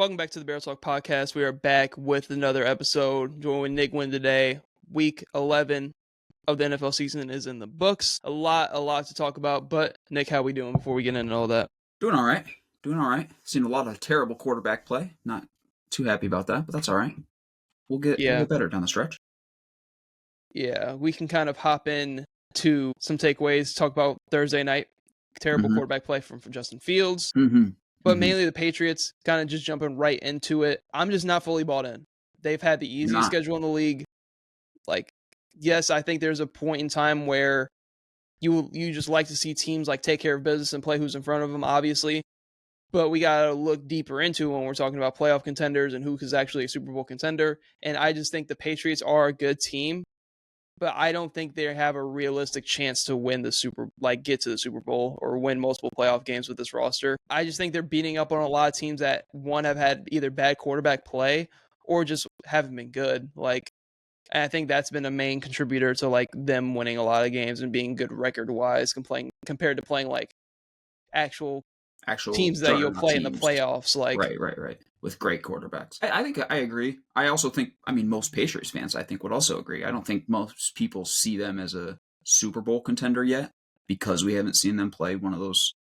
Welcome back to the Bear Talk podcast. We are back with another episode. Joining Nick Win today. Week 11 of the NFL season is in the books. A lot to talk about. But Nick, how we doing before we get into all that? Doing all right. Seen a lot of terrible quarterback play. Not too happy about that, but that's all right. We'll get better down the stretch. Yeah, we can kind of hop in to some takeaways. Talk about Thursday night. Terrible quarterback play from Justin Fields. But mainly the Patriots, kind of just jumping right into it. I'm just not fully bought in. They've had the easiest schedule in the league. Like, yes, I think there's a point in time where you just like to see teams like take care of business and play who's in front of them, obviously. But we got to look deeper into when we're talking about playoff contenders and who is actually a Super Bowl contender. And I just think the Patriots are a good team. But I don't think they have a realistic chance to win get to the Super Bowl or win multiple playoff games with this roster. I just think they're beating up on a lot of teams that, one, have had either bad quarterback play or just haven't been good. And I think that's been a main contributor to them winning a lot of games and being good record-wise compared to playing actual teams that you'll play in the playoffs. Right. With great quarterbacks. I think I agree. I also think, most Patriots fans, I think, would also agree. I don't think most people see them as a Super Bowl contender yet because we haven't seen them play one of those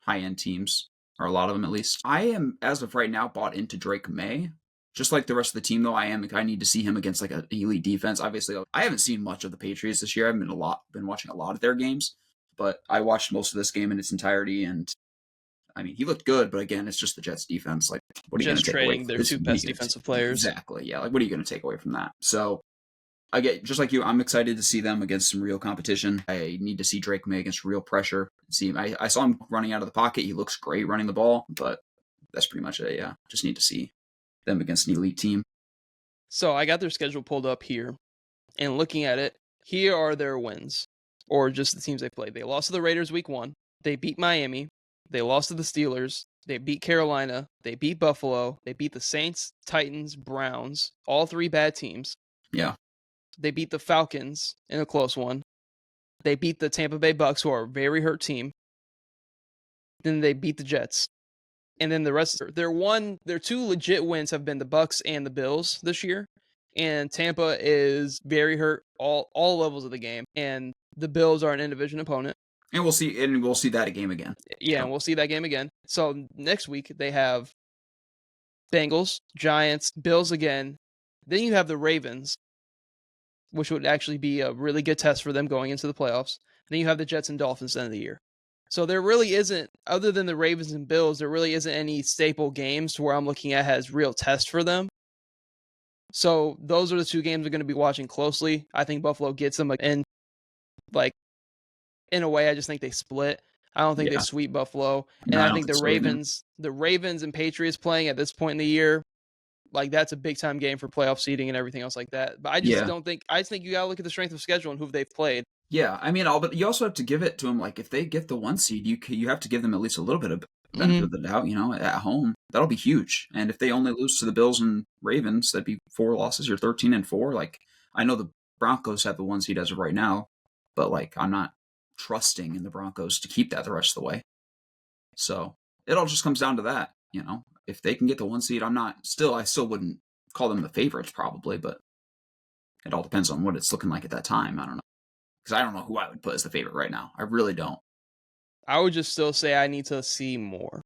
high-end teams, or a lot of them at least. I am, as of right now, bought into Drake May. Just like the rest of the team, though, I need to see him against an elite defense. Obviously, I haven't seen much of the Patriots this year. I've been watching a lot of their games, but I watched most of this game in its entirety, and he looked good, but again, it's just the Jets defense. What are you going to take away? Just trading their two best defensive players. Exactly, yeah. What are you going to take away from that? So, again, just like you, I'm excited to see them against some real competition. I need to see Drake May against real pressure. I saw him running out of the pocket. He looks great running the ball, but that's pretty much it, yeah. Just need to see them against an elite team. So I got their schedule pulled up here, and looking at it, here are their wins, or just the teams they played. They lost to the Raiders week 1. They beat Miami. They lost to the Steelers. They beat Carolina. They beat Buffalo. They beat the Saints, Titans, Browns, all 3 bad teams. Yeah. They beat the Falcons in a close one. They beat the Tampa Bay Bucks, who are a very hurt team. Then they beat the Jets. And then the rest, their 2 legit wins have been the Bucks and the Bills this year. And Tampa is very hurt all levels of the game. And the Bills are an in-division opponent. And we'll see that game again. Yeah, and we'll see that game again. So next week they have Bengals, Giants, Bills again. Then you have the Ravens, which would actually be a really good test for them going into the playoffs. Then you have the Jets and Dolphins at the end of the year. So there really isn't, other than the Ravens and Bills, there really isn't any staple games to where I'm looking at has real test for them. So those are the 2 games we're going to be watching closely. I think Buffalo gets them, and in a way, I just think they split. I don't think they sweep Buffalo. And I think the Ravens and Patriots playing at this point in the year, that's a big time game for playoff seeding and everything else like that. But I just think you got to look at the strength of schedule and who they've played. Yeah, but you also have to give it to them. If they get the 1 seed, you have to give them at least a little bit of benefit of the doubt, at home. That'll be huge. And if they only lose to the Bills and Ravens, that'd be 4 losses. You're 13-4. I know the Broncos have the 1 seed as of right now, but I'm not trusting in the Broncos to keep that the rest of the way. So it all just comes down to that, If they can get the 1 seed, I still wouldn't call them the favorites probably, but it all depends on what it's looking like at that time. I don't know. Because I don't know who I would put as the favorite right now. I really don't. I would just still say I need to see more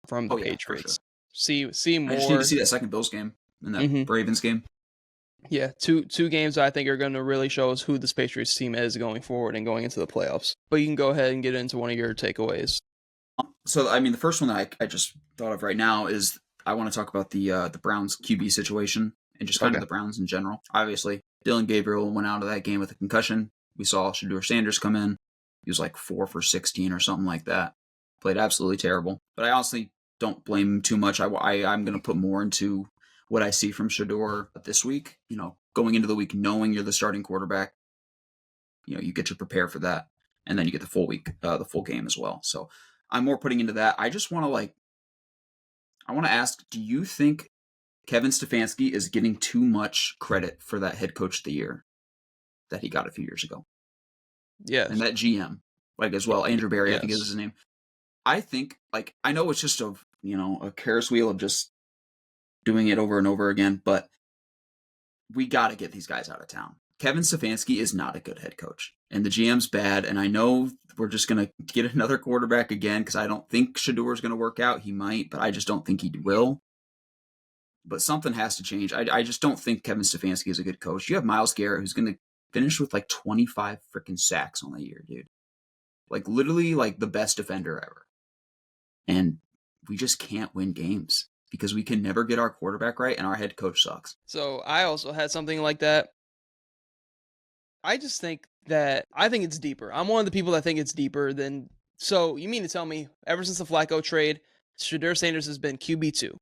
from the Patriots. Sure. See more. I just need to see that second Bills game and that Ravens game. Yeah, two games I think are going to really show us who this Patriots team is going forward and going into the playoffs. But you can go ahead and get into one of your takeaways. So, the first one that I just thought of right now is I want to talk about the Browns QB situation and just kind of the Browns in general. Obviously, Dylan Gabriel went out of that game with a concussion. We saw Shedeur Sanders come in. He was 4 for 16 or something like that. Played absolutely terrible. But I honestly don't blame him too much. I'm going to put more into what I see from Shedeur this week. Going into the week knowing you're the starting quarterback, you get to prepare for that. And then you get the full week, the full game as well. So I'm more putting into that. I just want to I want to ask, do you think Kevin Stefanski is getting too much credit for that head coach of the year that he got a few years ago? Yes. And that GM, as well, Andrew Berry, I think is his name. I think, I know it's just a Ferris wheel of just doing it over and over again, but we got to get these guys out of town. Kevin Stefanski is not a good head coach, and the GM's bad. And I know we're just going to get another quarterback again because I don't think Shedeur is going to work out. He might, but I just don't think he will. But something has to change. I just don't think Kevin Stefanski is a good coach. You have Myles Garrett, who's going to finish with like 25 freaking sacks on the year, dude. Like literally like the best defender ever. And we just can't win games because we can never get our quarterback right and our head coach sucks. So I also had something like that. I just think that I think it's deeper. I'm one of the people that think it's deeper than. So you mean to tell me ever since the Flacco trade, Shedeur Sanders has been QB2?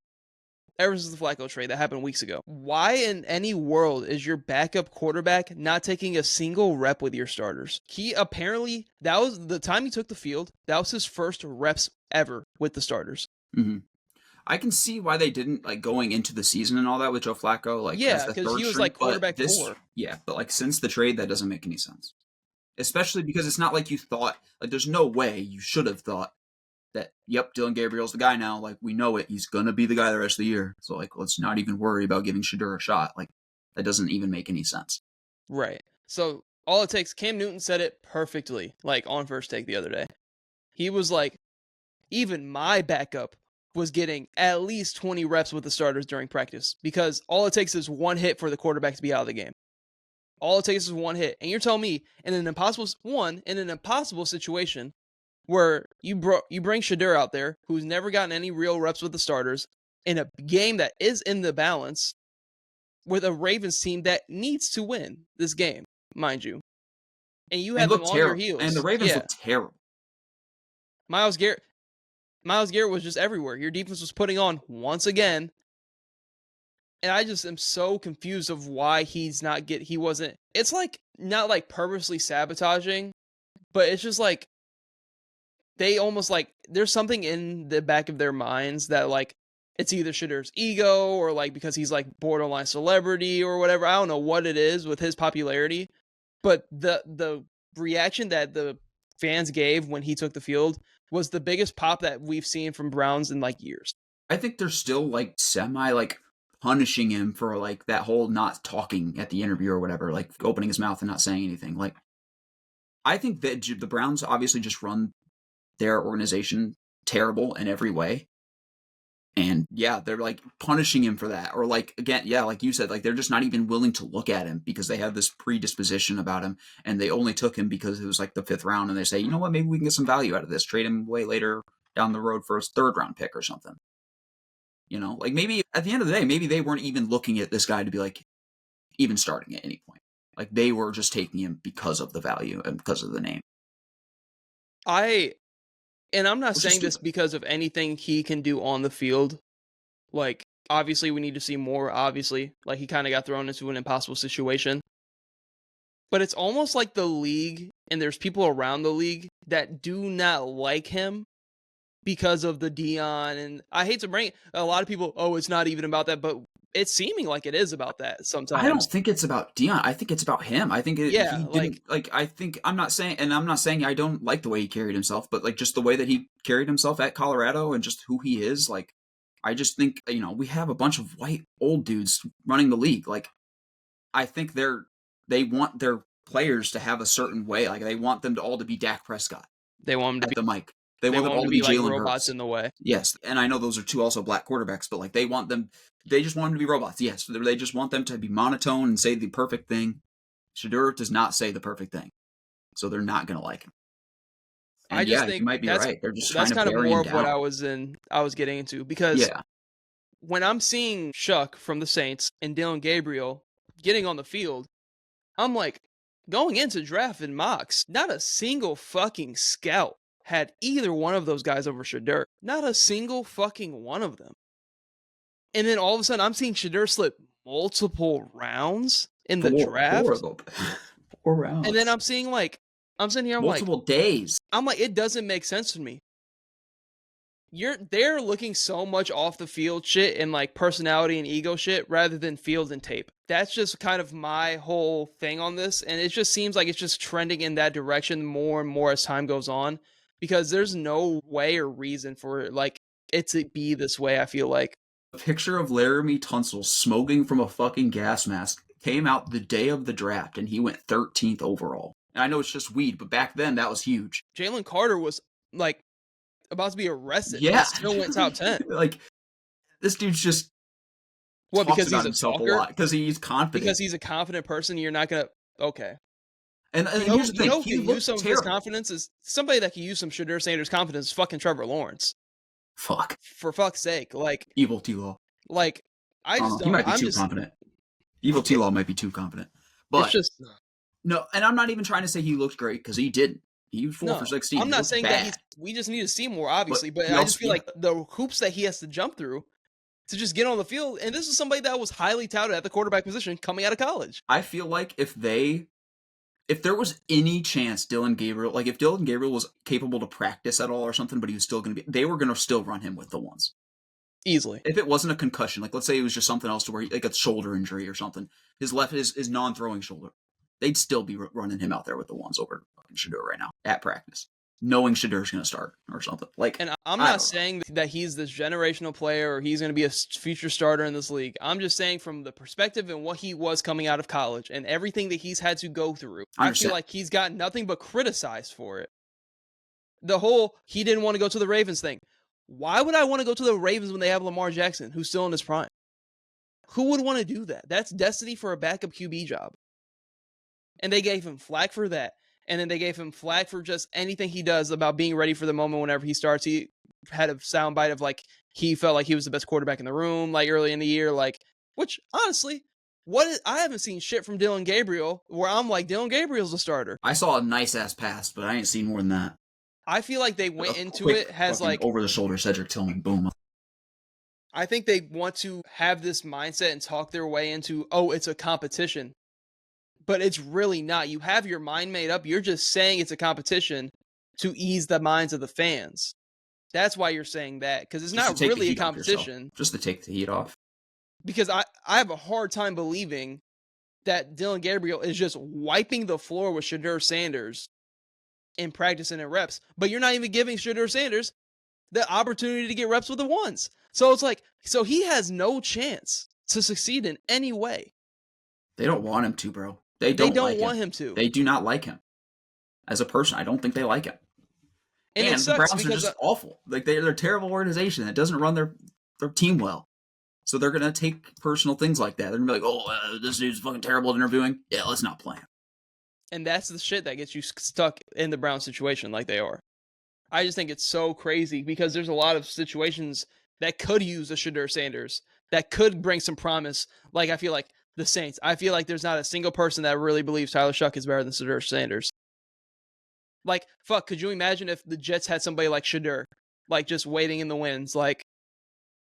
Ever since the Flacco trade that happened weeks ago. Why in any world is your backup quarterback not taking a single rep with your starters? He apparently, that was the time he took the field, that was his first reps ever with the starters. Mm-hmm. I can see why they didn't like going into the season and all that with Joe Flacco. Like, yeah, because he was like quarterback 4. Yeah, but like since the trade, that doesn't make any sense. Especially because it's not like you thought, like there's no way you should have thought that, yep, Dylan Gabriel's the guy now. Like, we know it. He's going to be the guy the rest of the year. So, like, let's not even worry about giving Shedeur a shot. Like, that doesn't even make any sense. Right. So, all it takes, Cam Newton said it perfectly, like, on First Take the other day. He was like, even my backup was getting at least 20 reps with the starters during practice because all it takes is one hit for the quarterback to be out of the game. All it takes is one hit. And you're telling me, in an impossible situation, where you bring Shedeur out there, who's never gotten any real reps with the starters, in a game that is in the balance, with a Ravens team that needs to win this game, mind you. And you have them on your heels. And the Ravens look terrible. Myles Garrett was just everywhere. Your defense was putting on once again. And I just am so confused of why he wasn't. It's like, not like purposely sabotaging, but it's just like, they almost like, there's something in the back of their minds that like, it's either Shedeur's ego or like because he's like borderline celebrity or whatever. I don't know what it is with his popularity, but the reaction that the fans gave when he took the field was the biggest pop that we've seen from Browns in like years. I think they're still like semi like punishing him for like that whole not talking at the interview or whatever, like opening his mouth and not saying anything. Like, I think that the Browns obviously just run their organization terrible in every way. And yeah, they're like punishing him for that. Or like, again, yeah, like you said, like they're just not even willing to look at him because they have this predisposition about him. And they only took him because it was like the 5th round. And they say, you know what, maybe we can get some value out of this. Trade him way later down the road for a 3rd round pick or something. You know, like maybe at the end of the day, maybe they weren't even looking at this guy to be like even starting at any point. Like they were just taking him because of the value and because of the name. And I'm not saying this because of anything he can do on the field. Like, obviously, we need to see more, obviously. Like, he kind of got thrown into an impossible situation. But it's almost like the league, and there's people around the league that do not like him because of the Dion. And I hate to bring a lot of people, oh, it's not even about that, but it's seeming like it is about that sometimes. I don't think it's about Dion. I think it's about him. I think I'm not saying I don't like the way he carried himself, but like just the way that he carried himself at Colorado and just who he is, like I just think, you know, we have a bunch of white old dudes running the league. Like I think they want their players to have a certain way. Like they want them to all to be Dak Prescott. They want them to be the mic. They want them all to be Jalen like robots Hurts in the way. Yes, and I know those are 2 also black quarterbacks, but like they just want them to be robots. Yes, they just want them to be monotone and say the perfect thing. Shedeur does not say the perfect thing, so they're not going to like him. And I just think you might be right. They're just that's kind of more of what I was getting into because when I'm seeing Shuck from the Saints and Dylan Gabriel getting on the field, I'm like, going into draft and mocks, not a single fucking scout had either one of those guys over Shedeur. Not a single fucking one of them. And then all of a sudden, I'm seeing Shedeur slip multiple rounds in the draft. 4 rounds. And then I'm sitting here, I'm multiple days. I'm like, it doesn't make sense to me. They're looking so much off the field shit and like personality and ego shit rather than field and tape. That's just kind of my whole thing on this. And it just seems like it's just trending in that direction more and more as time goes on. Because there's no way or reason for like it to be this way, I feel like. picture of Laramie Tunsil smoking from a fucking gas mask came out the day of the draft, and he went 13th overall. And I know it's just weed, but back then that was huge. Jalen Carter was like about to be arrested. Yeah, and still went top 10. Like this dude's just what talks because about he's a himself talker? a lot because he's confident. Because he's a confident person. You're not gonna okay. And here's the thing: who he can use some of his confidence is somebody that can use some Shedeur Sanders' confidence. Is fucking Trevor Lawrence. Fuck. For fuck's sake, like evil T-Law. Like I just don't. He might be I'm too just, confident. Evil T-Law might be too confident. But it's just no, and I'm not even trying to say he looked great because he didn't. He was 4 for 16. I'm not saying that we just need to see more, obviously, but I just feel like the hoops that he has to jump through to just get on the field, and this is somebody that was highly touted at the quarterback position coming out of college. I feel like if there was any chance Dillon Gabriel, like if Dillon Gabriel was capable to practice at all or something, but he was still going to be, they were going to still run him with the ones. Easily. If it wasn't a concussion, like let's say it was just something else to where like a shoulder injury or something, his non-throwing shoulder, they'd still be running him out there with the ones over fucking Shedeur right now at practice, knowing Shadeur's going to start or something. Like, and I'm not saying that he's this generational player or he's going to be a future starter in this league. I'm just saying from the perspective and what he was coming out of college and everything that he's had to go through, I feel like he's got nothing but criticized for it. The whole he didn't want to go to the Ravens thing. Why would I want to go to the Ravens when they have Lamar Jackson, who's still in his prime? Who would want to do that? That's destiny for a backup QB job. And they gave him flack for that. And then they gave him flack for just anything he does about being ready for the moment whenever he starts. He had a soundbite of like he felt like he was the best quarterback in the room, like early in the year, like which honestly, I haven't seen shit from Dillon Gabriel where I'm like Dillon Gabriel's a starter. I saw a nice ass pass, but I ain't seen more than that. I feel like they went into it as like over the shoulder Cedric Tillman, boom. I think they want to have this mindset and talk their way into, oh, it's a competition. But it's really not. You have your mind made up. You're just saying it's a competition to ease the minds of the fans. That's why you're saying that, because it's not really a competition. Just to take the heat off. Because I have a hard time believing that Dillon Gabriel is just wiping the floor with Shedeur Sanders in practice and in reps. But you're not even giving Shedeur Sanders the opportunity to get reps with the ones. So it's like, so he has no chance to succeed in any way. They don't want him to, bro. They don't want him to. They do not like him. As a person, I don't think they like him. And the Browns are just awful. Like they're a terrible organization that doesn't run their team well. So they're going to take personal things like that. They're going to be like, oh, this dude's fucking terrible at interviewing. Yeah, let's not play him. And that's the shit that gets you stuck in the Browns situation like they are. I just think it's so crazy because there's a lot of situations that could use a Shedeur Sanders, that could bring some promise. Like I feel like the Saints. I feel like there's not a single person that really believes Tyler Shuck is better than Shedeur Sanders. Like, fuck, could you imagine if the Jets had somebody like Shedeur, like just waiting in the wings? Like,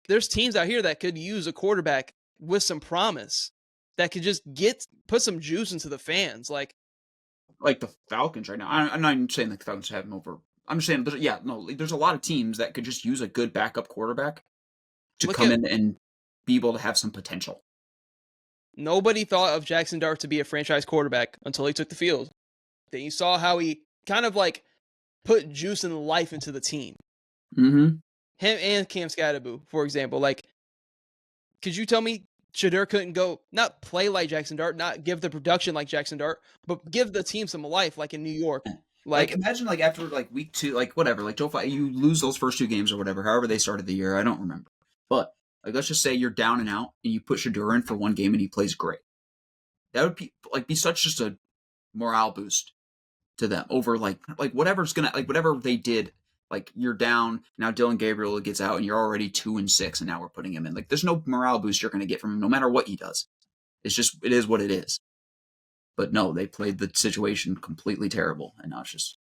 there's teams out here that could use a quarterback with some promise that could just put some juice into the fans. Like the Falcons right now. I'm not even saying the Falcons have him over. I'm just saying, there's a lot of teams that could just use a good backup quarterback to come in and be able to have some potential. Nobody thought of Jackson Dart to be a franchise quarterback until he took the field. Then you saw how he kind of like put juice and life into the team. Mm-hmm. Him and Cam Scadaboo, for example. Like, could you tell me Shedeur couldn't go, not play like Jackson Dart, not give the production like Jackson Dart, but give the team some life like in New York? Like imagine like after like week 2, like whatever, like Joe, you lose those first 2 games or whatever, however they started the year, I don't remember. But like let's just say you're down and out and you put Shedeur in for 1 game and he plays great. That would be such just a morale boost to them over like whatever's gonna like whatever they did. Like you're down now, Dillon Gabriel gets out and you're already 2-6, and now we're putting him in. Like there's no morale boost you're gonna get from him, no matter what he does. It is what it is. But no, they played the situation completely terrible, and now it's just.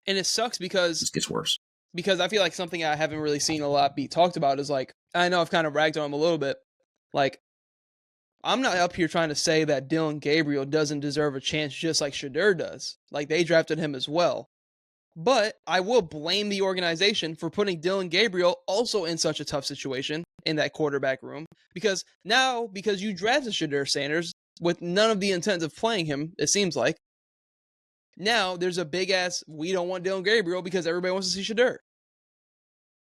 And it sucks because it gets worse. Because I feel like something I haven't really seen a lot be talked about is like, I know I've kind of ragged on him a little bit. Like, I'm not up here trying to say that Dillon Gabriel doesn't deserve a chance just like Shedeur does. Like, they drafted him as well. But I will blame the organization for putting Dillon Gabriel also in such a tough situation in that quarterback room. Because you drafted Shedeur Sanders with none of the intent of playing him, it seems like, now there's a big ass, we don't want Dillon Gabriel because everybody wants to see Shedeur.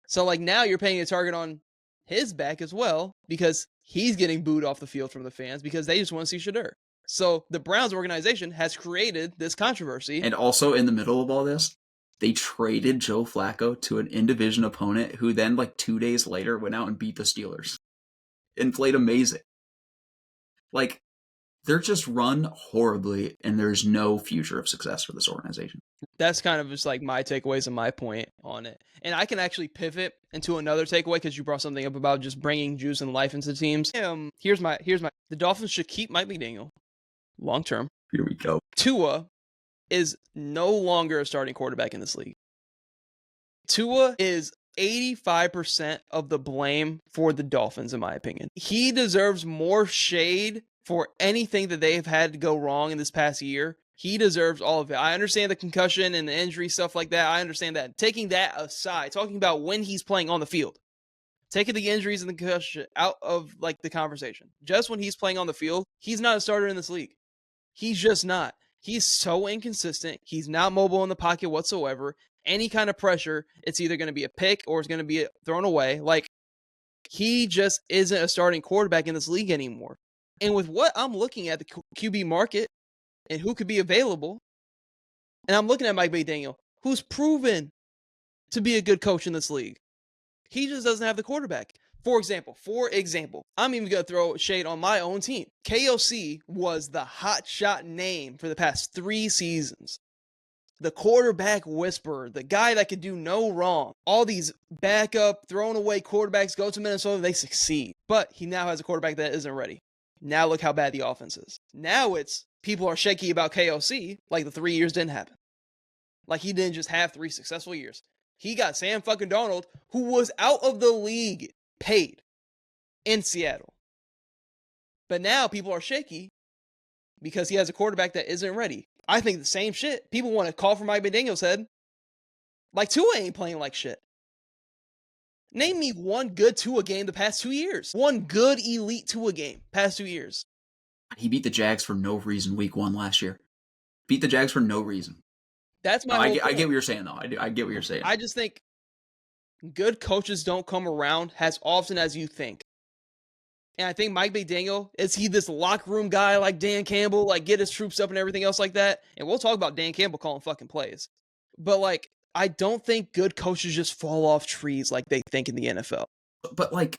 So like now you're paying a target on his back as well because he's getting booed off the field from the fans because they just want to see Shedeur. So the Browns organization has created this controversy. And also in the middle of all this, they traded Joe Flacco to an in-division opponent who then, like 2 days later, went out and beat the Steelers and played amazing. Like, they're just run horribly, and there's no future of success for this organization. That's kind of just like my takeaways and my point on it. And I can actually pivot into another takeaway because you brought something up about just bringing juice and life into teams. Here's my. The Dolphins should keep Mike McDaniel long term. Here we go. Tua is no longer a starting quarterback in this league. Tua is 85% of the blame for the Dolphins, in my opinion. He deserves more shade for anything that they've had to go wrong in this past year. He deserves all of it. I understand the concussion and the injury, stuff like that. I understand that. Taking that aside, talking about when he's playing on the field, taking the injuries and the concussion out of like the conversation. Just when he's playing on the field, he's not a starter in this league. He's just not. He's so inconsistent. He's not mobile in the pocket whatsoever. Any kind of pressure, it's either going to be a pick or it's going to be thrown away. Like, he just isn't a starting quarterback in this league anymore. And with what I'm looking at, the QB market and who could be available, and I'm looking at Mike McDaniel, who's proven to be a good coach in this league. He just doesn't have the quarterback. For example, I'm even going to throw shade on my own team. KOC was the hot shot name for the past 3 seasons. The quarterback whisperer, the guy that could do no wrong. All these backup, thrown away quarterbacks go to Minnesota, they succeed. But he now has a quarterback that isn't ready. Now look how bad the offense is. Now it's people are shaky about KOC like the 3 years didn't happen. Like he didn't just have 3 successful years. He got Sam fucking Darnold, who was out of the league, paid in Seattle. But now people are shaky because he has a quarterback that isn't ready. I think the same shit. People want to call for Mike McDaniel's head. Like Tua ain't playing like shit. Name me one good Tua game the past 2 years. One good elite Tua game past 2 years. He beat the Jags for no reason week 1 last year. Beat the Jags for no reason. That's my I get what you're saying, though. I get what you're saying. I just think good coaches don't come around as often as you think. And I think Mike McDaniel, is he this locker room guy like Dan Campbell, like get his troops up and everything else like that? And we'll talk about Dan Campbell calling fucking plays. But like, I don't think good coaches just fall off trees like they think in the NFL. But like,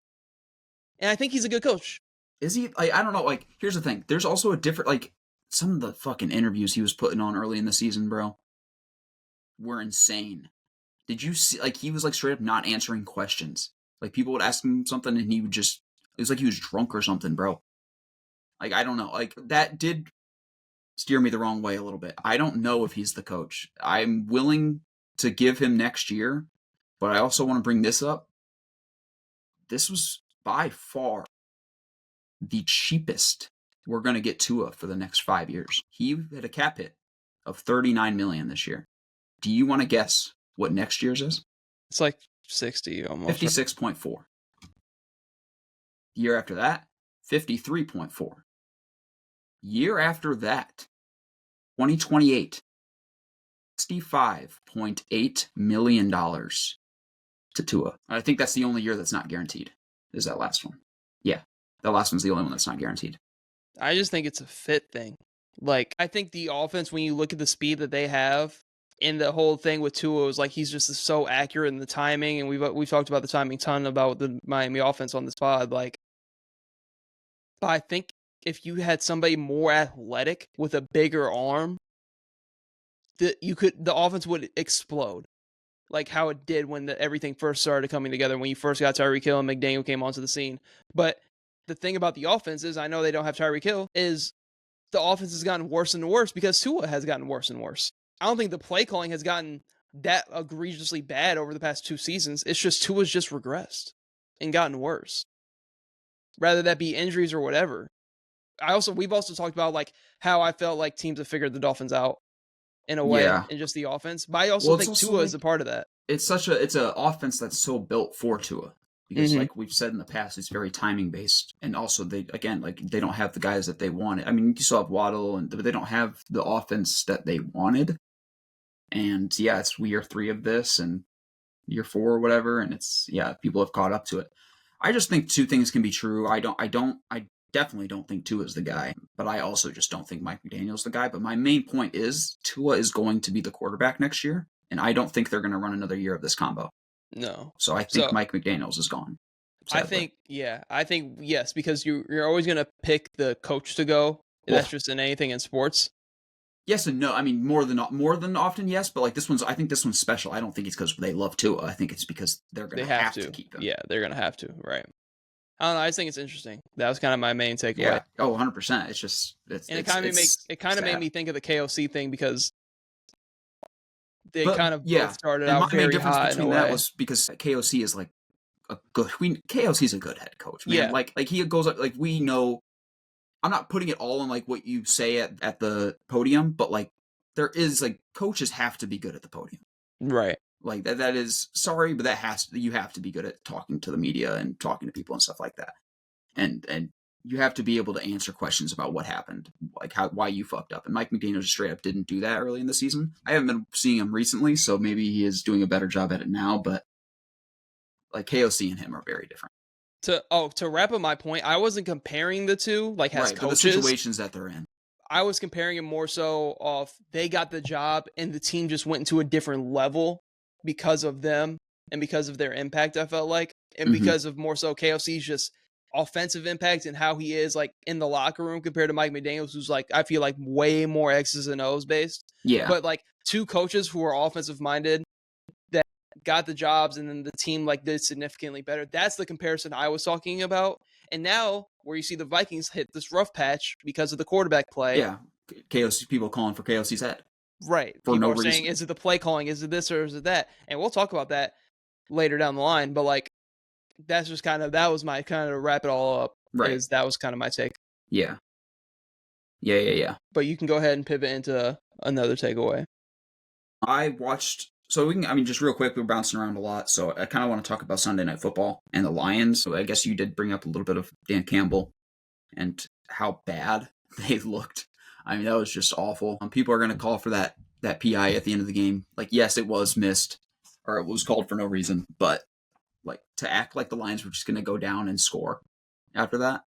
and I think he's a good coach. Is he? Like, I don't know. Like, here's the thing. There's also a different, like, some of the fucking interviews he was putting on early in the season, bro, were insane. Did you see, like, he was like straight up not answering questions. Like, people would ask him something and he would just, it was like he was drunk or something, bro. Like, I don't know. Like, that did steer me the wrong way a little bit. I don't know if he's the coach. I'm willing to give him next year, but I also want to bring this up. This was by far the cheapest we're going to get Tua for the next 5 years. He had a cap hit of $39 million this year. Do you want to guess what next year's is? It's like 60 almost. 56.4. Year after that, 53.4. Year after that, 2028, $65.8 million to Tua. I think that's the only year that's not guaranteed, is that last one. Yeah, that last one's the only one that's not guaranteed. I just think it's a fit thing. Like, I think the offense, when you look at the speed that they have, and the whole thing with Tua was like he's just so accurate in the timing, and we've talked about the timing ton about the Miami offense on this pod. Like, but I think if you had somebody more athletic with a bigger arm, the offense would explode, like how it did when everything first started coming together. When you first got Tyreek Hill and McDaniel came onto the scene. But the thing about the offense is, I know they don't have Tyreek Hill, is the offense has gotten worse and worse because Tua has gotten worse and worse. I don't think the play calling has gotten that egregiously bad over the past 2 seasons. It's just Tua's just regressed and gotten worse. Rather that be injuries or whatever. We've also talked about like how I felt like teams have figured the Dolphins out in a way, in just the offense. But I also think Tua is a part of that. It's an offense that's so built for Tua. Because like we've said in the past, it's very timing based. And also they don't have the guys that they wanted. I mean, you still have Waddle, but they don't have the offense that they wanted. And it's year 3 of this and year 4 or whatever. And people have caught up to it. I just think two things can be true. I definitely don't think Tua is the guy, but I also just don't think Mike McDaniel's the guy. But my main point is Tua is going to be the quarterback next year, and I don't think they're going to run another year of this combo. No. So I think Mike McDaniel's is gone. Sadly. I think yes, because you're always going to pick the coach to go. That's just in anything in sports. Yes and no. I mean, more than often, yes. But like I think this one's special. I don't think it's because they love Tua. I think it's because they're going to have to keep him. Yeah, they're going to have to. Right. I don't know. I just think it's interesting. That was kind of my main takeaway. Yeah. Oh, 100%. It's just it kind of made me think of the KOC thing because they both started out very hot. Between that was because KOC is like KOC's a good head coach, man. Yeah. Like he goes like we know. I'm not putting it all on like what you say at the podium, but like there is like coaches have to be good at the podium, right? Like that is sorry, but you have to be good at talking to the media and talking to people and stuff like that, and you have to be able to answer questions about what happened, like why you fucked up. And Mike McDaniel just straight up didn't do that early in the season. I haven't been seeing him recently, so maybe he is doing a better job at it now. But like KOC and him are very different. To wrap up my point, I wasn't comparing the two like as coaches. The situations that they're in. I was comparing it more so off they got the job and the team just went into a different level because of them and because of their impact, I felt like. And because of more so KOC's just offensive impact and how he is like in the locker room compared to Mike McDaniels, who's like, I feel like way more X's and O's based. Yeah. But like two coaches who are offensive minded that got the jobs and then the team like did significantly better. That's the comparison I was talking about. And now where you see the Vikings hit this rough patch because of the quarterback play. Yeah. KOC, people calling for KOC's head. Right. For people no are reason. saying, is it the play calling? Is it this or is it that? And we'll talk about that later down the line. But like, that's just that was my kind of wrap it all up. Right. That was kind of my take. Yeah. Yeah. But you can go ahead and pivot into another takeaway. I watched, just real quick, we're bouncing around a lot. So I kind of want to talk about Sunday Night Football and the Lions. So I guess you did bring up a little bit of Dan Campbell and how bad they looked. I mean, that was just awful. People are going to call for that PI at the end of the game. Like, yes, it was missed or it was called for no reason, but like to act like the Lions were just going to go down and score after that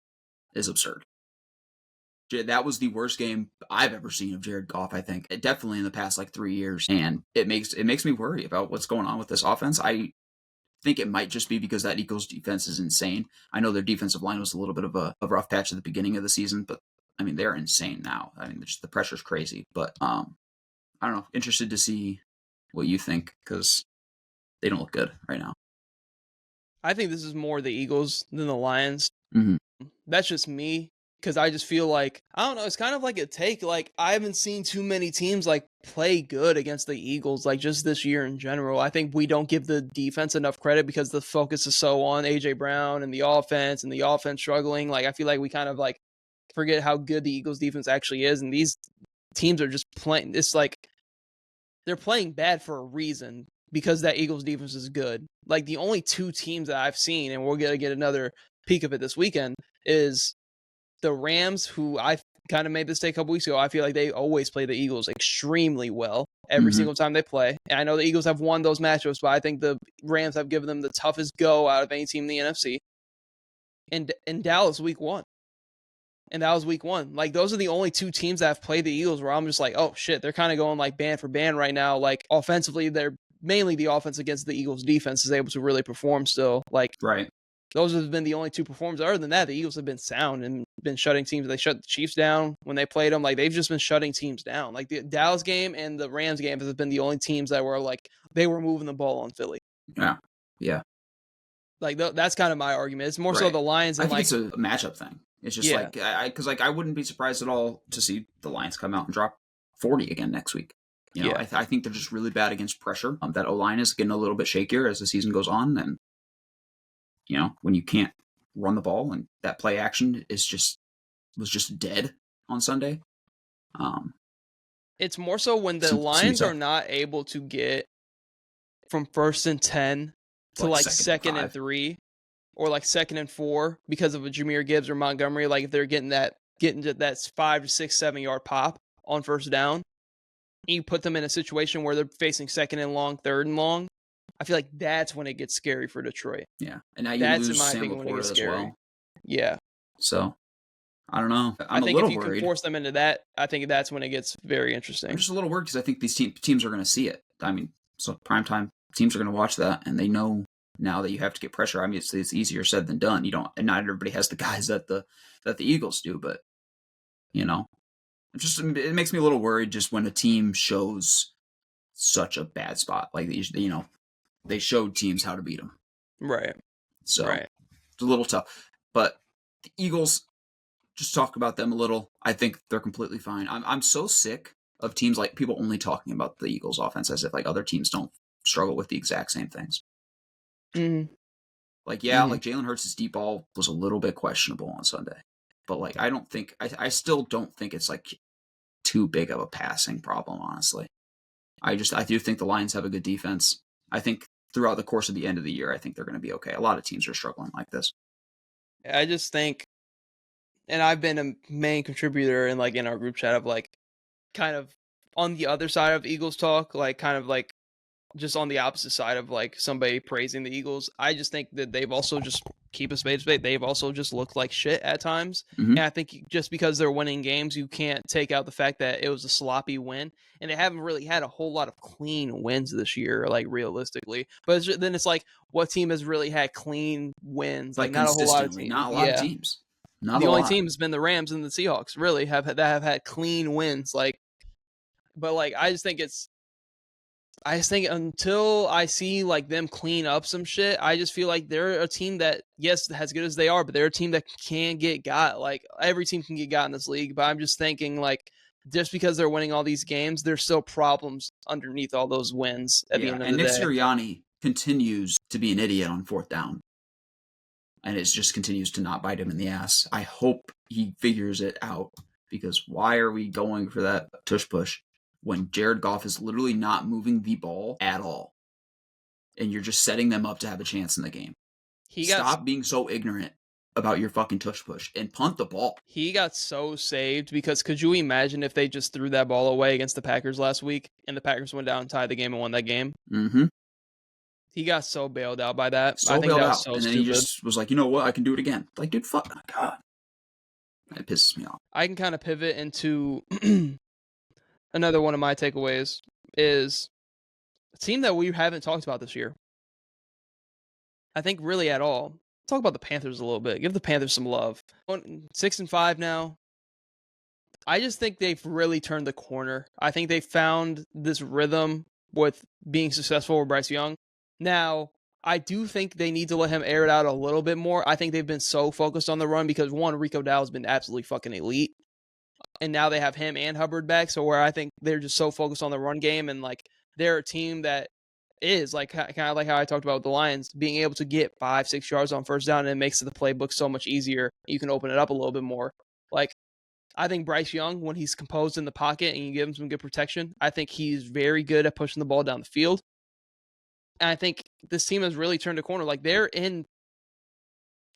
is absurd. That was the worst game I've ever seen of Jared Goff, I think. Definitely in the past like 3 years. And it makes me worry about what's going on with this offense. I think it might just be because that Eagles defense is insane. I know their defensive line was a little bit of a rough patch at the beginning of the season, but I mean, they're insane now. I mean, the pressure's crazy. But I don't know. Interested to see what you think because they don't look good right now. I think this is more the Eagles than the Lions. Mm-hmm. That's just me. Because I just feel like, I don't know, it's kind of like a take. Like, I haven't seen too many teams, like, play good against the Eagles, like, just this year in general. I think we don't give the defense enough credit because the focus is so on A.J. Brown and the offense struggling. Like, I feel like we kind of, like, forget how good the Eagles defense actually is. And these teams are just playing, it's like, they're playing bad for a reason because that Eagles defense is good. Like, the only two teams that I've seen, and we're going to get another peek of it this weekend, is the Rams, who I kind of made this take a couple weeks ago. I feel like they always play the Eagles extremely well every single time they play. And I know the Eagles have won those matchups, but I think the Rams have given them the toughest go out of any team in the NFC. And in Dallas, week one. And that was week one. Like, those are the only two teams that have played the Eagles where I'm just like, oh, shit, they're kind of going, like, band for band right now. Like, offensively, they're mainly the offense against the Eagles' defense is able to really perform still. Like, right. Those have been the only two performances. Other than that, the Eagles have been sound and been shutting teams. They shut the Chiefs down when they played them. Like, they've just been shutting teams down. Like, the Dallas game and the Rams game have been the only teams that were, like, they were moving the ball on Philly. Yeah. Like, that's kind of my argument. It's more so the Lions. And I think it's a matchup thing. It's just because I wouldn't be surprised at all to see the Lions come out and drop 40 again next week. You know, I think they're just really bad against pressure. That O-line is getting a little bit shakier as the season goes on. And, you know, when you can't run the ball and that play action was just dead on Sunday. It's more so when the Lions are not able to get from 1st and 10 to like 2nd and 3 or like 2nd and 4 because of a Jahmyr Gibbs or Montgomery. Like, if they're getting to that 5 to 6, 7 yard pop on first down, you put them in a situation where they're facing 2nd and long, 3rd and long. I feel like that's when it gets scary for Detroit. Yeah, and now you That's, in lose my Sam opinion, when it gets Laporta as scary. well. Yeah. So I don't know. I I'm a think if little you can worried. force them into that, I think that's when it gets very I'm interesting. just a little worried because I think these teams are going to see it. I mean, so primetime teams are going to watch that, and they know now that you have to get pressure. I mean, it's easier said than done. You don't, and not everybody has the guys that the Eagles do, but you know, it makes me a little worried just when a team shows such a bad spot. Like they showed teams how to beat them. Right. So right. It's a little tough. But the Eagles, just talk about them a little. I think they're completely fine. I'm so sick of teams like people only talking about the Eagles offense as if like other teams don't struggle with the exact same things. Mm-hmm. Like, yeah, like Jalen Hurts' deep ball was a little bit questionable on Sunday. But like I still don't think it's like too big of a passing problem, honestly. I do think the Lions have a good defense. I think throughout the course of the end of the year, I think they're going to be okay. A lot of teams are struggling like this. I just think, and I've been a main contributor in our group chat of like kind of on the other side of Eagles talk, like kind of like just on the opposite side of like somebody praising the Eagles. I just think that they've also just keep a spade. They've also just looked like shit at times. Mm-hmm. And I think just because they're winning games, you can't take out the fact that it was a sloppy win. And they haven't really had a whole lot of clean wins this year, like realistically. But then it's like, what team has really had clean wins? Like not a whole lot of teams. Not a lot of teams. Not the a only lot. team has been the Rams and the Seahawks. Really have had clean wins. But I just think until I see like them clean up some shit, I just feel like they're a team that, yes, as good as they are, but they're a team that can get got. Like every team can get got in this league. But I'm just thinking like just because they're winning all these games, there's still problems underneath all those wins at the end of the day. And Nick Sirianni continues to be an idiot on fourth down. And it just continues to not bite him in the ass. I hope he figures it out, because why are we going for that tush push when Jared Goff is literally not moving the ball at all? And you're just setting them up to have a chance in the game. Stop being so ignorant about your fucking tush push and punt the ball. He got so saved because could you imagine if they just threw that ball away against the Packers last week and the Packers went down, tied the game, and won that game? Mm-hmm. He got so bailed out by that. I think that was so stupid. And then he just was like, you know what? I can do it again. Like, dude, fuck my God. It pisses me off. I can kind of pivot into another one of my takeaways is a team that we haven't talked about this year. I think really at all. Talk about the Panthers a little bit. Give the Panthers some love. 6-5 now. I just think they've really turned the corner. I think they found this rhythm with being successful with Bryce Young. Now, I do think they need to let him air it out a little bit more. I think they've been so focused on the run because, one, Rico Dowdle's been absolutely fucking elite. And now they have him and Hubbard back. So where I think they're just so focused on the run game, and like they're a team that is like kind of like how I talked about with the Lions, being able to get 5-6 yards on first down, and it makes the playbook so much easier. You can open it up a little bit more. Like, I think Bryce Young, when he's composed in the pocket and you give him some good protection, I think he's very good at pushing the ball down the field. And I think this team has really turned a corner. Like, they're in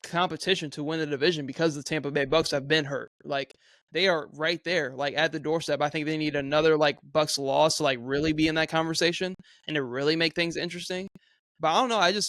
competition to win the division because the Tampa Bay Bucks have been hurt. Like, they are right there, like at the doorstep. I think they need another like Bucks loss to like really be in that conversation and to really make things interesting. But I don't know.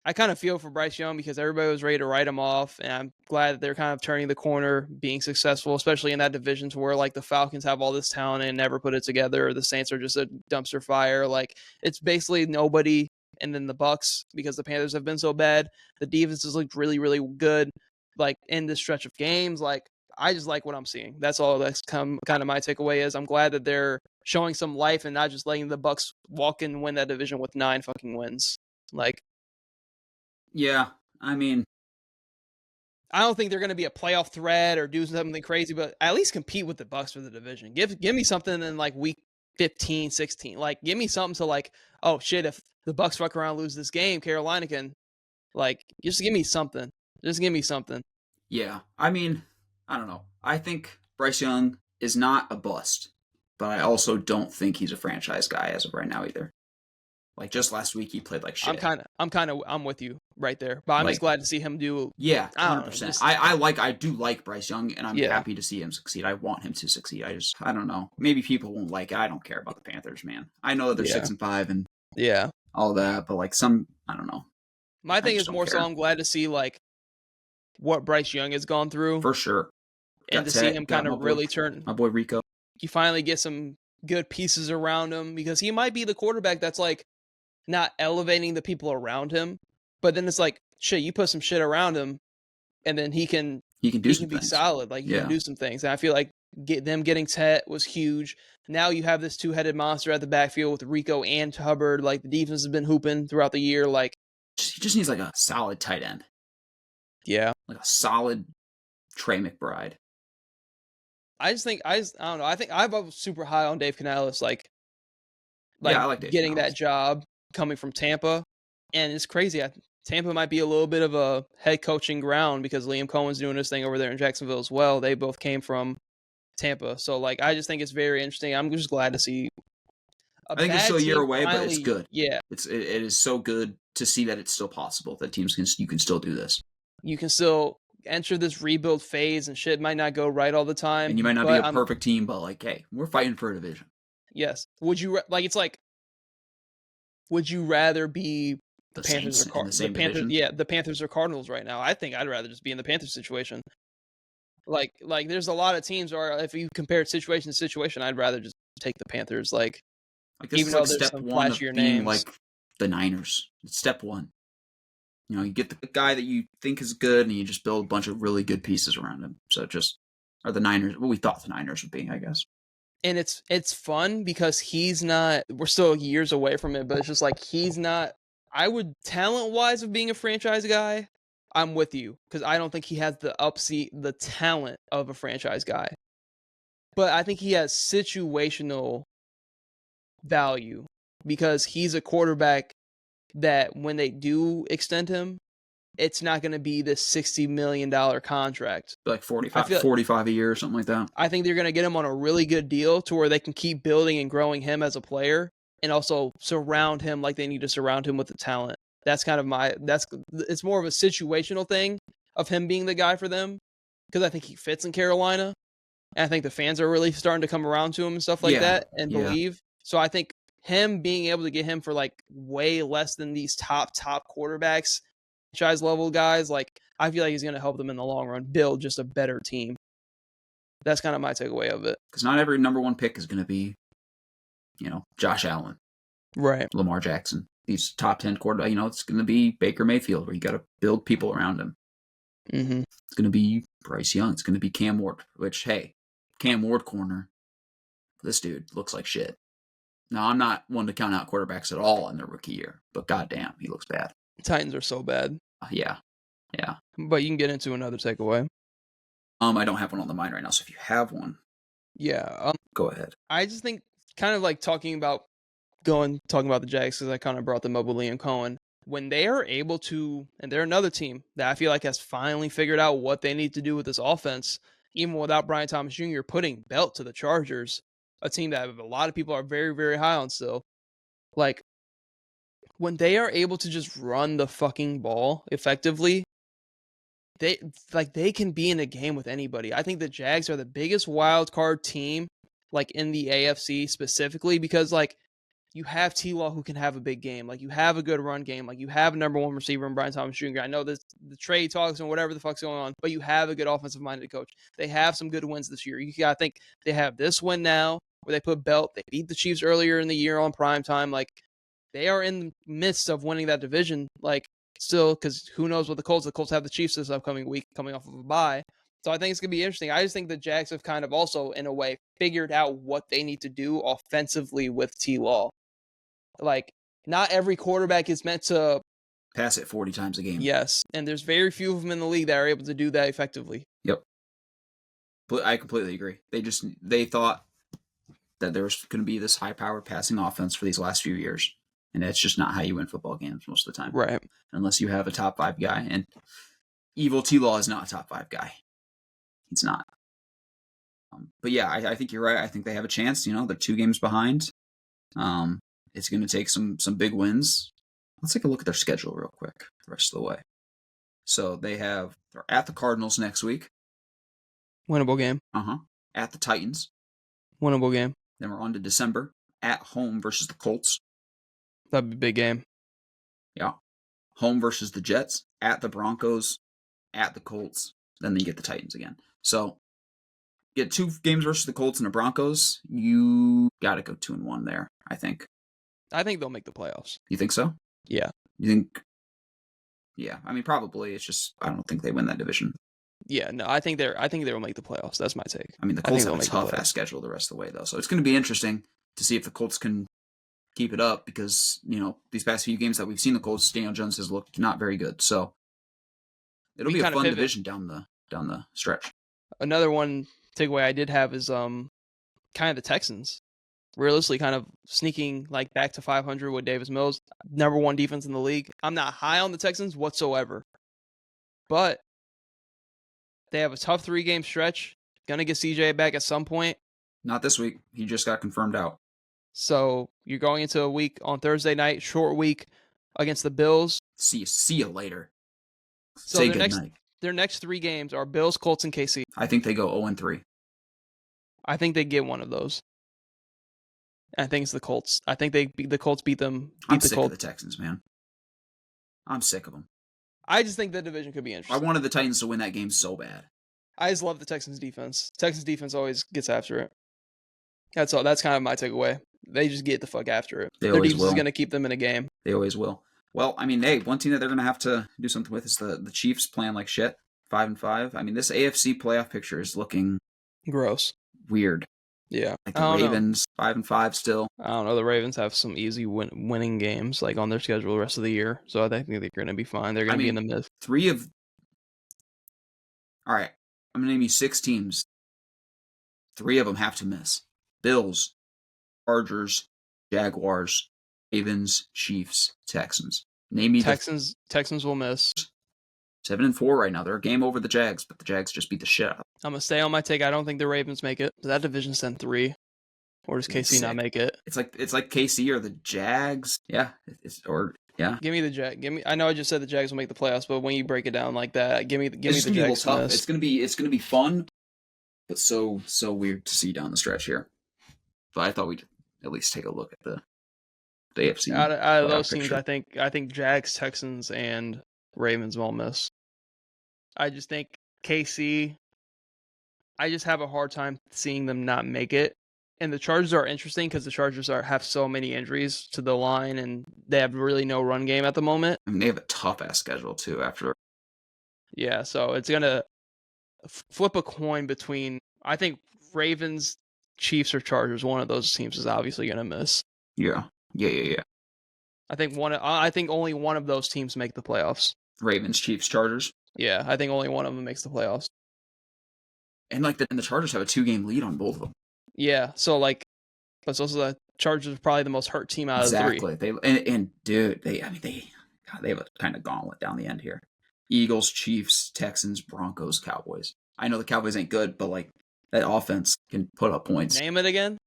I kind of feel for Bryce Young because everybody was ready to write him off, and I'm glad that they're kind of turning the corner, being successful, especially in that division to where like the Falcons have all this talent and never put it together, or the Saints are just a dumpster fire. Like, it's basically nobody, and then the Bucks, because the Panthers have been so bad, the defenses looked really, really good. Like in this stretch of games, like I just like what I'm seeing. That's all. That's kind of my takeaway is I'm glad that they're showing some life and not just letting the Bucks walk and win that division with 9 fucking wins. Like. Yeah, I mean, I don't think they're going to be a playoff threat or do something crazy, but at least compete with the Bucks for the division. Give me something in like week 15, 16. Like, give me something to like, oh shit, if the Bucks fuck around and lose this game, Carolina can, like, just give me something. Just give me something. Yeah, I mean, I don't know. I think Bryce Young is not a bust, but I also don't think he's a franchise guy as of right now either. Like, just last week, he played like shit. I'm with you right there. But I'm just glad to see him do. Yeah, 100%. I do like Bryce Young, and I'm happy to see him succeed. I want him to succeed. I don't know. Maybe people won't like it. I don't care about the Panthers, man. I know that they're 6-5, and yeah, all that, but like I don't know. My thing is more so I'm glad to see like what Bryce Young has gone through. For sure. And to see him kind of really turn. My boy Rico. You finally get some good pieces around him because he might be the quarterback that's like not elevating the people around him, but then it's like, shit, you put some shit around him and then he can be solid. Like, he can do some things. And I feel like them getting Tet was huge. Now you have this two-headed monster at the backfield with Rico and Hubbard. Like, the defense has been hooping throughout the year. Like, he just needs like a solid tight end. Yeah. Like a solid Trey McBride. I don't know. I think I'm super high on Dave Canales. Like yeah, I like Dave getting Canales. That job coming from Tampa. And it's crazy. Tampa might be a little bit of a head coaching ground because Liam Cohen's doing this thing over there in Jacksonville as well. They both came from Tampa. So, like, I just think it's very interesting. I'm just glad to see. I think it's still a year away, but it's good. Yeah. It is so good to see that it's still possible, that you can still do this. You can still enter this rebuild phase, and shit might not go right all the time. And you might not be a perfect team, but like, hey, we're fighting for a division. Yes. Would you rather be the Panthers Saints or the Panthers? Yeah, the Panthers or Cardinals right now. I think I'd rather just be in the Panthers situation. Like there's a lot of teams where if you compare situation to situation, I'd rather just take the Panthers. Like even though there's some flashier names, like the Niners. It's step one. You know, you get the guy that you think is good, and you just build a bunch of really good pieces around him. So or the Niners, what we thought the Niners would be, I guess. And it's fun because he's not. We're still years away from it, but it's just like he's not. I would talent-wise of being a franchise guy, I'm with you because I don't think he has the talent of a franchise guy. But I think he has situational value because he's a quarterback that when they do extend him, it's not going to be this $60 million contract. Like 45 a year or something like that. I think they're going to get him on a really good deal to where they can keep building and growing him as a player and also surround him like they need to surround him with the talent. That's kind of it's more of a situational thing of him being the guy for them because I think he fits in Carolina. And I think the fans are really starting to come around to him and stuff like that and believe. So I think him being able to get him for like way less than these top quarterbacks, franchise level guys, like I feel like he's going to help them in the long run build just a better team. That's kind of my takeaway of it. Because not every number one pick is going to be, Josh Allen, right? Lamar Jackson, these top 10 quarterbacks. It's going to be Baker Mayfield, where you got to build people around him. Mm-hmm. It's going to be Bryce Young. It's going to be Cam Ward. Which, hey, Cam Ward corner, this dude looks like shit. Now, I'm not one to count out quarterbacks at all in their rookie year, but goddamn, he looks bad. Titans are so bad. Yeah. But you can get into another takeaway. I don't have one on the mind right now, so if you have one, go ahead. I just think kind of like talking about the Jags because I kind of brought them up with Liam Cohen. When they are able to, and they're another team that I feel like has finally figured out what they need to do with this offense, even without Brian Thomas Jr. putting belt to the Chargers, a team that a lot of people are very, very high on still. Like, when they are able to just run the fucking ball effectively, they can be in a game with anybody. I think the Jags are the biggest wild card team, like in the AFC specifically, because like you have T-Law who can have a big game, like you have a good run game, like you have a number one receiver in Brian Thomas Jr. I know the trade talks and whatever the fuck's going on, but you have a good offensive minded coach. They have some good wins this year. I think they have this win now where they put belt. They beat the Chiefs earlier in the year on prime time. Like they are in the midst of winning that division. Like still, because who knows what the Colts have the Chiefs this upcoming week coming off of a bye. So I think it's going to be interesting. I just think the Jags have kind of also, in a way, figured out what they need to do offensively with T-Law. Like, not every quarterback is meant to pass it 40 times a game. Yes, and there's very few of them in the league that are able to do that effectively. Yep. But I completely agree. They thought that there was going to be this high-powered passing offense for these last few years. And that's just not how you win football games most of the time. Right. Unless you have a top 5 guy. And Evil T-Law is not a top 5 guy. He's not. But yeah, I think you're right. I think they have a chance. They're 2 games behind. It's going to take some big wins. Let's take a look at their schedule real quick the rest of the way. So they're at the Cardinals next week. Winnable game. At the Titans. Winnable game. Then we're on to December. At home versus the Colts. That'd be a big game. Yeah. Home versus the Jets, at the Broncos, at the Colts, then you get the Titans again. So get 2 games versus the Colts and the Broncos. You got to go 2-1 there, I think. I think they'll make the playoffs. You think so? Yeah. You think? Yeah. I mean, probably. It's just I don't think they win that division. Yeah. No, I think they'll make the playoffs. That's my take. I mean, the Colts have a tough-ass schedule the rest of the way, though. So it's going to be interesting to see if the Colts can keep it up because, these past few games that we've seen the Colts, Daniel Jones has looked not very good. So it'll be a fun division down the stretch. Another one takeaway I did have is kind of the Texans. Realistically, kind of sneaking like back to 500 with Davis Mills, number 1 defense in the league. I'm not high on the Texans whatsoever, but they have a tough 3-game stretch. Gonna get CJ back at some point. Not this week. He just got confirmed out. So you're going into a week on Thursday night, short week against the Bills. See you later. So Say good night. Their next 3 games are Bills, Colts, and KC. I think they go 0-3. I think they get one of those. I think it's the Colts. I think the Colts beat them. I'm sick of the Texans, man. I'm sick of them. I just think the division could be interesting. I wanted the Titans to win that game so bad. I just love the Texans defense. Texans defense always gets after it. That's all. That's kind of my takeaway. They just get the fuck after it. Their defense is going to keep them in a game. They always will. Well, I mean, hey, one team that they're going to have to do something with is the Chiefs playing like shit, 5-5. I mean, this AFC playoff picture is looking gross, weird. Yeah, like the Ravens, 5-5 still. I don't know. The Ravens have some easy winning games like on their schedule the rest of the year, so I think they're going to be fine. They're going to be in the mid. All right, I'm going to name you 6 teams. 3 of them have to miss: Bills, Chargers, Jaguars, Ravens, Chiefs, Texans. Name me Texans. Texans will miss. 7-4 right now. They're a game over the Jags, but the Jags just beat the shit out of them. I'm going to stay on my take. I don't think the Ravens make it. That division's in 3. Or does KC not make it? It's like KC or the Jags. Yeah. Give me the Jag. I know I just said the Jags will make the playoffs, but when you break it down like that, give me the Jags. It's gonna be fun, but so weird to see down the stretch here. But I thought we'd at least take a look at the AFC. Out of those teams, I think Jags, Texans, and Ravens will miss. I just think KC. I just have a hard time seeing them not make it. And the Chargers are interesting because the Chargers have so many injuries to the line, and they have really no run game at the moment. I mean, they have a tough-ass schedule, too, after. Yeah, so it's going to flip a coin between, I think, Ravens, Chiefs, or Chargers. One of those teams is obviously going to miss. Yeah. I think only one of those teams make the playoffs. Ravens, Chiefs, Chargers? Yeah, I think only one of them makes the playoffs. And the Chargers have a 2-game lead on both of them. Yeah, so but it's also the Chargers are probably the most hurt team out of the 3. Exactly. They have a kind of gauntlet down the end here. Eagles, Chiefs, Texans, Broncos, Cowboys. I know the Cowboys ain't good, but that offense can put up points. Name it again.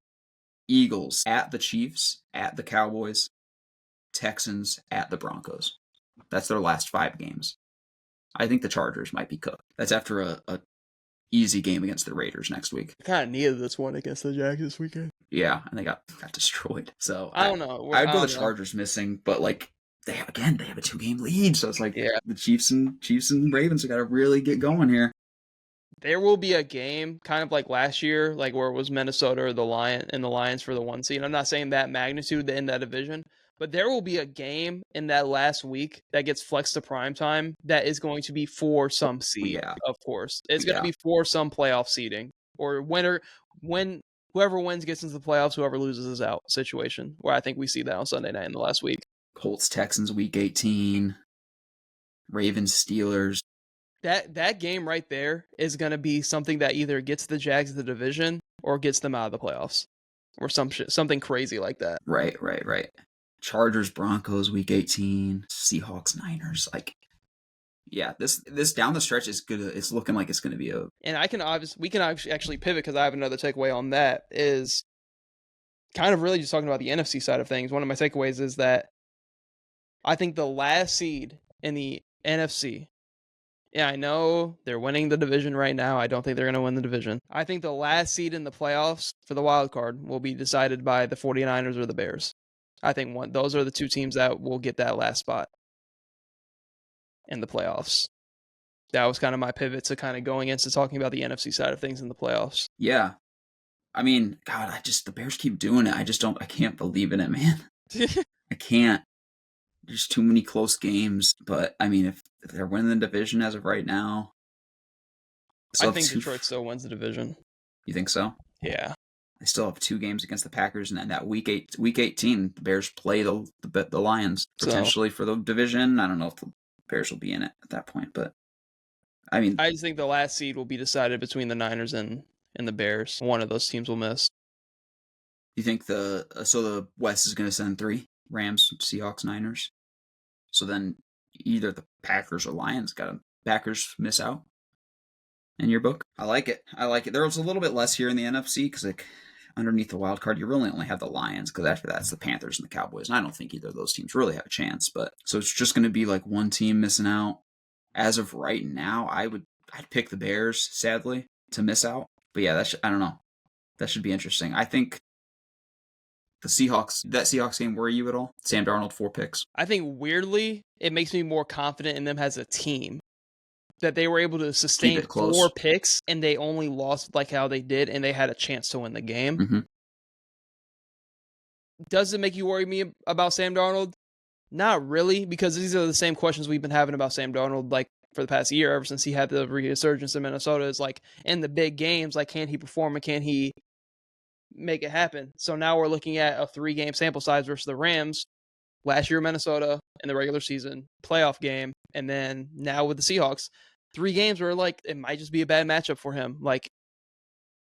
Eagles at the Chiefs, at the Cowboys, Texans at the Broncos. That's their last 5 games. I think the Chargers might be cooked. That's after a easy game against the Raiders next week. Kind of needed this one against the Jags this weekend. Yeah, and they got destroyed. So I don't know. I'd go the Chargers missing, but they have a 2-game lead, so it's the Chiefs and Ravens have got to really get going here. There will be a game, kind of like last year, where it was Minnesota or the Lions for the 1 seed. I'm not saying that magnitude in that division, but there will be a game in that last week that gets flexed to primetime that is going to be for some seed. Yeah. Of course, it's going to be for some playoff seeding or whoever wins gets into the playoffs, whoever loses is out situation. Where I think we see that on Sunday night in the last week. Colts, Texans, week 18. Ravens, Steelers. That game right there is going to be something that either gets the Jags the division or gets them out of the playoffs or something crazy like that. Right. Chargers, Broncos, week 18. Seahawks, Niners. This down the stretch is good. It's looking like it's going to be a. And we can actually pivot because I have another takeaway on that. Is kind of really just talking about the NFC side of things. One of my takeaways is that I think the last seed in the NFC. Yeah, I know they're winning the division right now. I don't think they're going to win the division. I think the last seed in the playoffs for the wild card will be decided by the 49ers or the Bears. I think those are the two teams that will get that last spot in the playoffs. That was kind of my pivot to kind of going into talking about the NFC side of things in the playoffs. Yeah. I mean, God, the Bears keep doing it. I can't believe in it, man. I can't. There's too many close games. But, I mean, if they're winning the division as of right now. I think Detroit still wins the division. You think so? Yeah. They still have 2 games against the Packers, and then that week 18, the Bears play the Lions potentially for the division. I don't know if the Bears will be in it at that point, but I mean, I just think the last seed will be decided between the Niners and the Bears. One of those teams will miss. You think the West is going to send 3 Rams, Seahawks, Niners? So then either the Packers or Lions Packers miss out in your book. I like it. There was a little bit less here in the NFC because like underneath the wild card, you really only have the Lions because after that it's the Panthers and the Cowboys. And I don't think either of those teams really have a chance. But so it's just going to be like one team missing out. As of right now, I'd pick the Bears, sadly, to miss out. But yeah, I don't know. That should be interesting. I think the Seahawks, that Seahawks game, worry you at all? Sam Darnold, 4 picks. I think weirdly, it makes me more confident in them as a team. That they were able to sustain 4 picks and they only lost like how they did and they had a chance to win the game. Mm-hmm. Does it make you worry me about Sam Darnold? Not really, because these are the same questions we've been having about Sam Darnold like for the past year, ever since he had the resurgence in Minnesota. Is like in the big games, like can he perform and can he make it happen? So now we're looking at a 3-game sample size versus the Rams. Last year, Minnesota in the regular season playoff game, and then now with the Seahawks, 3 games where like it might just be a bad matchup for him. Like,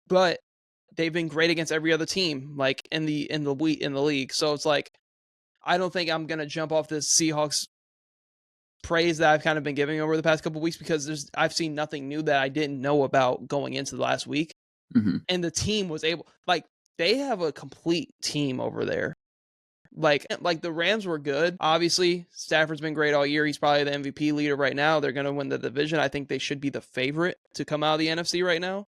but they've been great against every other team, like in the league. So it's like I don't think I'm gonna jump off this Seahawks praise that I've kind of been giving over the past couple of weeks because I've seen nothing new that I didn't know about going into the last week, and the team was able they have a complete team over there. Like the Rams were good. Obviously, Stafford's been great all year. He's probably the MVP leader right now. They're going to win the division. I think they should be the favorite to come out of the NFC right now.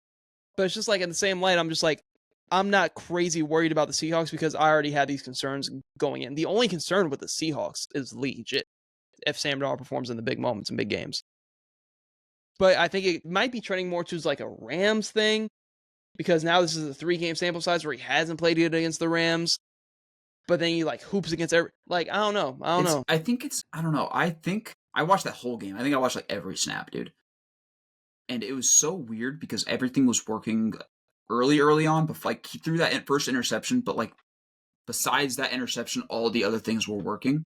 But it's just like in the same light, I'm just like, I'm not crazy worried about the Seahawks because I already had these concerns going in. The only concern with the Seahawks is legit if Sam Darnold performs in the big moments and big games. But I think it might be trending more towards like a Rams thing because now this is a 3-game sample size where he hasn't played it against the Rams. But then you like hoops against I don't know. I don't know. I think I watched that whole game. I think I watched like every snap, dude. And it was so weird because everything was working early on, but like he threw that first interception, but like besides that interception, all the other things were working.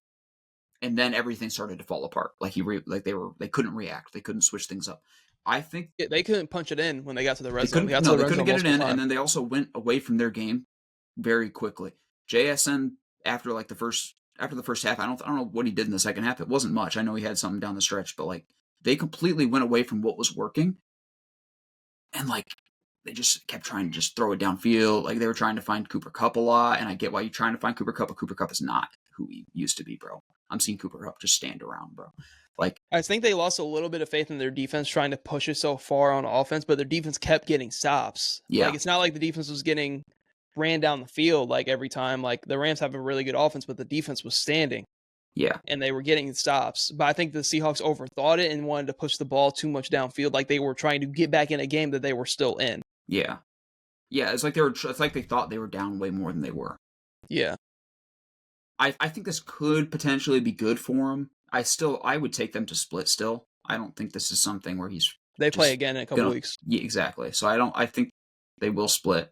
And then everything started to fall apart. Like they couldn't react. They couldn't switch things up. I think they couldn't punch it in when they got to the red zone. They couldn't get it in, and then they also went away from their game very quickly. JSN after the first half, I don't know what he did in the second half. It wasn't much. I know he had something down the stretch, but like they completely went away from what was working, and like they just kept trying to just throw it downfield. Like they were trying to find Cooper Kupp a lot, and I get why you're trying to find Cooper Kupp, but Cooper Kupp is not who he used to be, bro. I'm seeing Cooper Kupp just stand around, bro. Like I think they lost a little bit of faith in their defense trying to push it so far on offense, but their defense kept getting stops. Yeah, like it's not like the defense was getting ran down the field like every time. Like the Rams have a really good offense, but the defense was standing. Yeah. And they were getting stops. But I think the Seahawks overthought it and wanted to push the ball too much downfield. Like they were trying to get back in a game that they were still in. Yeah. Yeah. It's like they thought they were down way more than they were. Yeah. I think this could potentially be good for him. I would take them to split still. I don't think this is something where they play again in a couple weeks. Yeah, exactly. So I think they will split.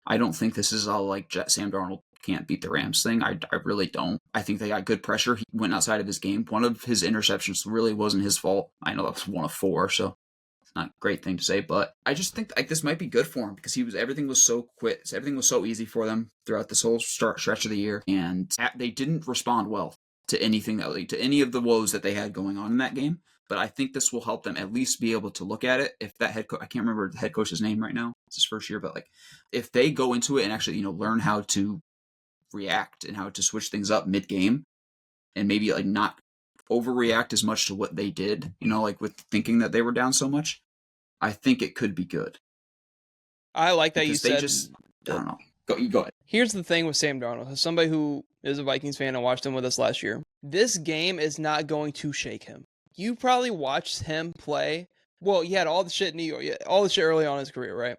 I don't think this is all like Sam Darnold can't beat the Rams thing. I really don't. I think they got good pressure. He went outside of his game. One of his interceptions really wasn't his fault. I know that was 1 of 4, so it's not a great thing to say, but I just think like this might be good for him because everything was so quick. Everything was so easy for them throughout this whole stretch of the year, and they didn't respond well to to any of the woes that they had going on in that game. But I think this will help them at least be able to look at it. If that head coach, I can't remember the head coach's name right now. It's his first year, but like if they go into it and actually, learn how to react and how to switch things up mid-game and maybe like not overreact as much to what they did, like with thinking that they were down so much, I think it could be good. I like that because you said. I don't know. Go ahead. Here's the thing with Sam Darnold. As somebody who is a Vikings fan and watched him with us last year, this game is not going to shake him. You probably watched him play. Well, he had all the shit in New York, all the shit early on in his career, right?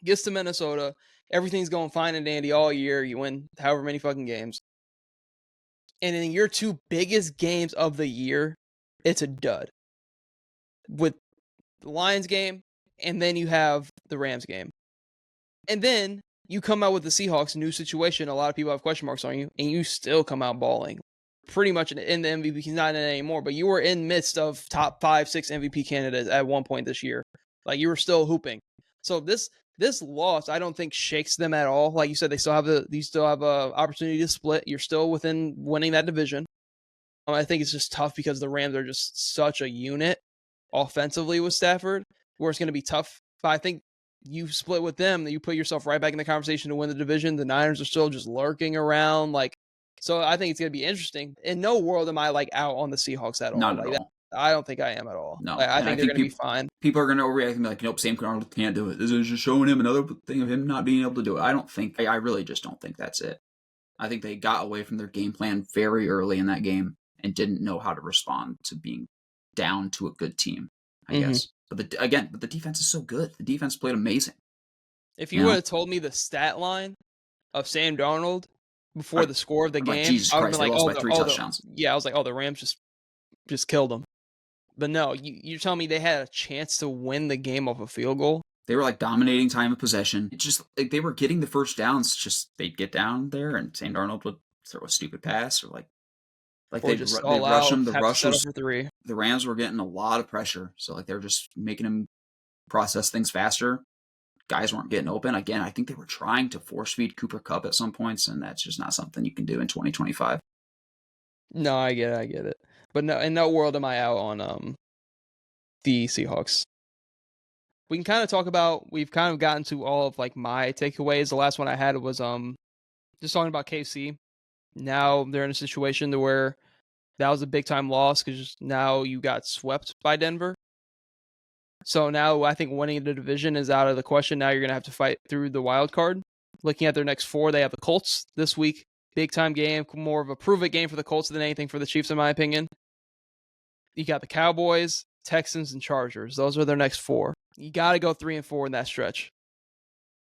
Gets to Minnesota, everything's going fine and dandy all year. You win however many fucking games. And in your 2 biggest games of the year, it's a dud. With the Lions game, and then you have the Rams game. And then you come out with the Seahawks, new situation. A lot of people have question marks on you, and you still come out balling. Pretty much in the MVP. He's not in it anymore, but you were in midst of top 5, 6 MVP candidates at one point this year. Like, you were still hooping. So this loss, I don't think shakes them at all. Like you said, you still have a opportunity to split. You're still within winning that division. I think it's just tough because the Rams are just such a unit offensively with Stafford, where it's going to be tough. But I think you split with them, that you put yourself right back in the conversation to win the division. The Niners are still just lurking around. So I think it's going to be interesting. In no world am I out on the Seahawks at all. Not at all. I don't think I am at all. No, I think they're going to be fine. People are going to overreact and be like, nope, Sam Darnold can't do it. This is just showing him another thing of him not being able to do it. I really just don't think that's it. I think they got away from their game plan very early in that game and didn't know how to respond to being down to a good team, I guess. But the defense is so good. The defense played amazing. If you would have told me the stat line of Sam Darnold before the score of the game, Jesus Christ, they lost by 3 touchdowns. I was like, the Rams just killed them. But no, you're telling me they had a chance to win the game off a field goal? They were dominating time of possession. It's just they were getting the first downs. Just they'd get down there and Sam Darnold would throw a stupid pass or they'd rush him. The Rams were getting a lot of pressure, so they were just making him process things faster. Guys weren't getting open. Again, I think they were trying to force feed Cooper Kupp at some points, and that's just not something you can do in 2025. No, I get it. But no, in no world am I out on the Seahawks. We can kind of talk about, we've kind of gotten to all of my takeaways. The last one I had was just talking about KC. Now they're in a situation to where that was a big time loss because now you got swept by Denver. So now I think winning the division is out of the question. Now you're going to have to fight through the wild card. Looking at their next 4, they have the Colts this week. Big time game, more of a prove-it game for the Colts than anything for the Chiefs, in my opinion. You got the Cowboys, Texans, and Chargers. Those are their next 4. You got to go 3-4 in that stretch.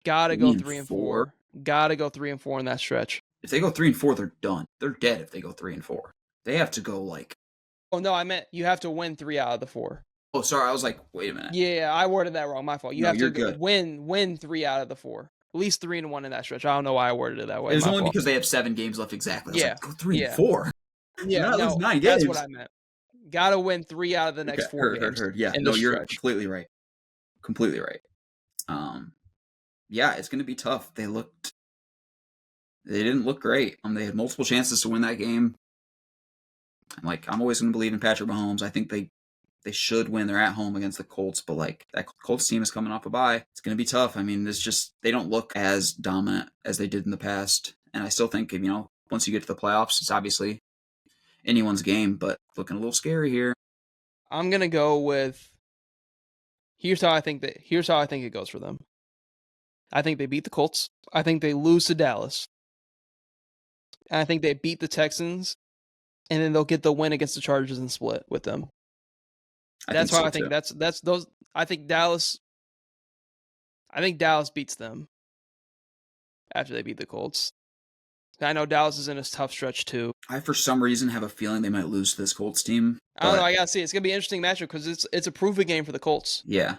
Got to go 3-4. Got to go 3-4 in that stretch. If they go 3-4, they're done. They're dead if they go 3-4. They have to go Oh no, I meant you have to win 3 out of the 4. Oh, sorry. I was wait a minute. Yeah, I worded that wrong. My fault. You have to win 3 out of the 4. At least 3-1 in that stretch. I don't know why I worded it that way. It was only because they have 7 games left exactly. I was go 3-4. Yeah, no, 9 games. That's what I meant. Got to win 3 out of the next 4 games. Heard. Yeah, no, you're completely right. Completely right. Yeah, it's going to be tough. They didn't look great. They had multiple chances to win that game. I'm always going to believe in Patrick Mahomes. I think they should win. They're at home against the Colts, but that Colts team is coming off a bye. It's going to be tough. It's just they don't look as dominant as they did in the past. And I still think, once you get to the playoffs, it's obviously anyone's game, but looking a little scary here. I'm going to go with here's how I think it goes for them. I think they beat the Colts. I think they lose to Dallas. And I think they beat the Texans, and then they'll get the win against the Chargers and split with them. I think that's those. I think Dallas beats them after they beat the Colts. I know Dallas is in a tough stretch too. I, for some reason, have a feeling they might lose to this Colts team. I don't know. I gotta see. It's gonna be an interesting matchup because it's a prove-it game for the Colts. Yeah.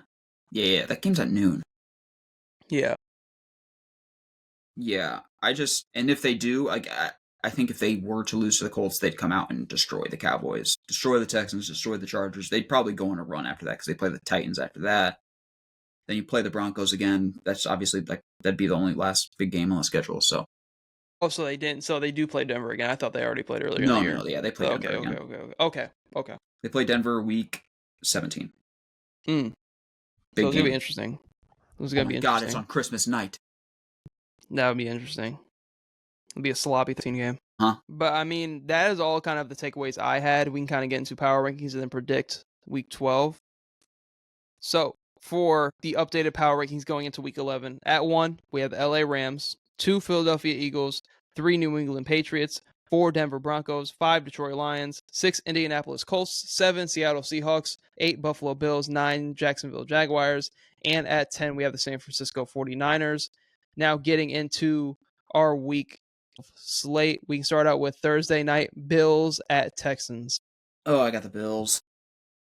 That game's at noon. Yeah. And if they do, I think if they were to lose to the Colts, they'd come out and destroy the Cowboys, destroy the Texans, destroy the Chargers. They'd probably go on a run after that because they play the Titans after that. Then you play the Broncos again. That's obviously that'd be the only last big game on the schedule. So. Oh, so they didn't. So they do play Denver again. I thought they already played earlier in the year. No, yeah, they play Denver again. Okay. They play Denver week 17. So it's going to be interesting. God, it's on Christmas night. That would be interesting. It'd be a sloppy 13 game. Huh? But, that is all kind of the takeaways I had. We can kind of get into power rankings and then predict week 12. So, for the updated power rankings going into week 11, at 1, we have the LA Rams. 2 Philadelphia Eagles, 3 New England Patriots, 4 Denver Broncos, 5 Detroit Lions, 6 Indianapolis Colts, 7 Seattle Seahawks, 8 Buffalo Bills, 9 Jacksonville Jaguars, and at 10 we have the San Francisco 49ers. Now getting into our week slate, we can start out with Thursday night, Bills at Texans. Oh, I got the Bills.